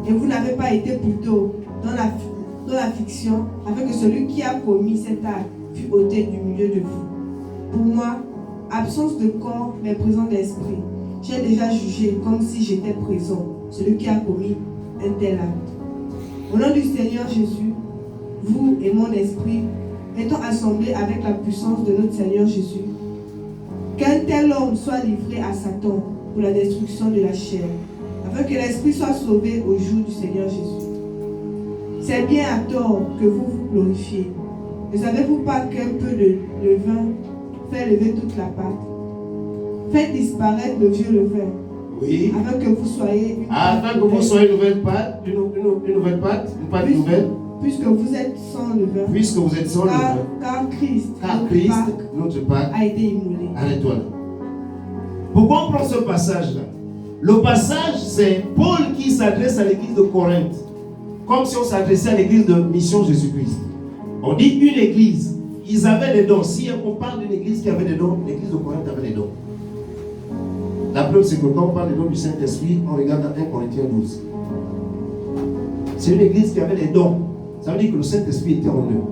Et vous n'avez pas été plutôt dans l'affliction, afin que celui qui a commis cet acte fût ôté du milieu de vous. Pour moi, absence de corps, mais présence d'esprit. J'ai déjà jugé comme si j'étais présent, celui qui a commis un tel acte. Au nom du Seigneur Jésus, vous et mon esprit, étant assemblés avec la puissance de notre Seigneur Jésus, qu'un tel homme soit livré à Satan pour la destruction de la chair, afin que l'esprit soit sauvé au jour du Seigneur Jésus. C'est bien à tort que vous vous glorifiez. Ne savez-vous pas qu'un peu de levain fait lever toute la pâte? Faites disparaître le vieux levain. Oui. Afin que vous soyez une nouvelle pâte, une pâte nouvelle. Puisque vous êtes sans levain. Car Christ, notre Pâque, a été immolé. Arrête-toi là. Pourquoi on prend ce passage-là? Le passage, c'est Paul qui s'adresse à l'église de Corinthe, comme si on s'adressait à l'église de Mission Jésus-Christ. On dit une église, ils avaient des dons. Si on parle d'une église qui avait des dons, l'église de Corinthe avait des dons. La preuve, c'est que quand on parle des dons du Saint-Esprit, on regarde dans 1 Corinthiens 12. C'est une église qui avait des dons. Ça veut dire que le Saint-Esprit était en eux.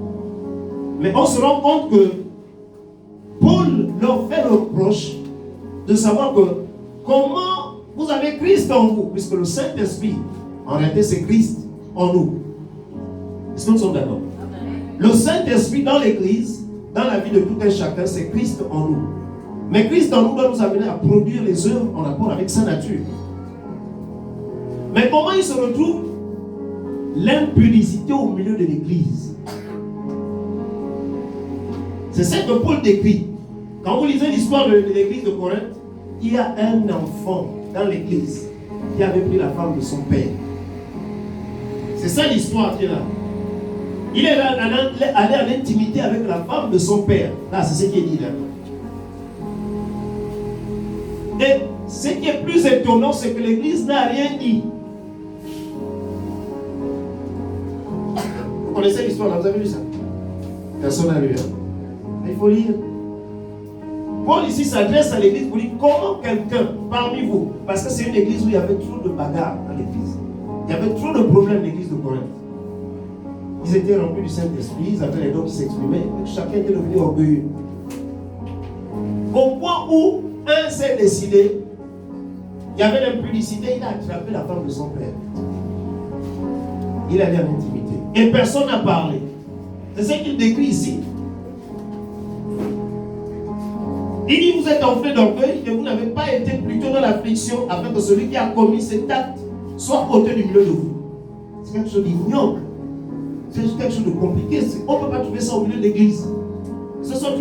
Mais on se rend compte que Paul leur fait le reproche de savoir que comment vous avez Christ en vous, puisque le Saint-Esprit, en réalité, c'est Christ en nous. Est-ce que nous sommes d'accord? Le Saint-Esprit dans l'église, dans la vie de tout un chacun, c'est Christ en nous. Mais Christ en nous doit nous amener à produire les œuvres en rapport avec sa nature. Mais comment il se retrouve? L'impudicité au milieu de l'église. C'est ça que Paul décrit. Quand vous lisez l'histoire de l'église de Corinthe, il y a un enfant dans l'église qui avait pris la femme de son père. C'est ça l'histoire qui est là. Il est allé en intimité avec la femme de son père. Là, c'est ce qui est dit là. Et ce qui est plus étonnant, c'est que l'église n'a rien dit. Vous connaissez l'histoire là, vous avez lu ça? Personne n'a lu. Il faut lire. Paul ici s'adresse à l'église pour dire comment quelqu'un parmi vous, parce que c'est une église où il y avait trop de bagarres dans l'église. Il y avait trop de problèmes dans l'église de Corinthe. Ils étaient remplis du Saint-Esprit, ils avaient les dons qui s'exprimaient, chacun était devenu orgueilleux. Au point où un s'est décidé, il y avait l'impudicité, il a attrapé la femme de son père. Il allait en intimité. Et personne n'a parlé. C'est ce qu'il décrit ici. Il dit, vous êtes enflés d'orgueil et vous n'avez pas été plutôt dans l'affliction afin que celui qui a commis cet acte soit ôté du milieu de vous. C'est quelque chose d'ignoble. C'est quelque chose de compliqué. On ne peut pas trouver ça au milieu de l'église. Ce sont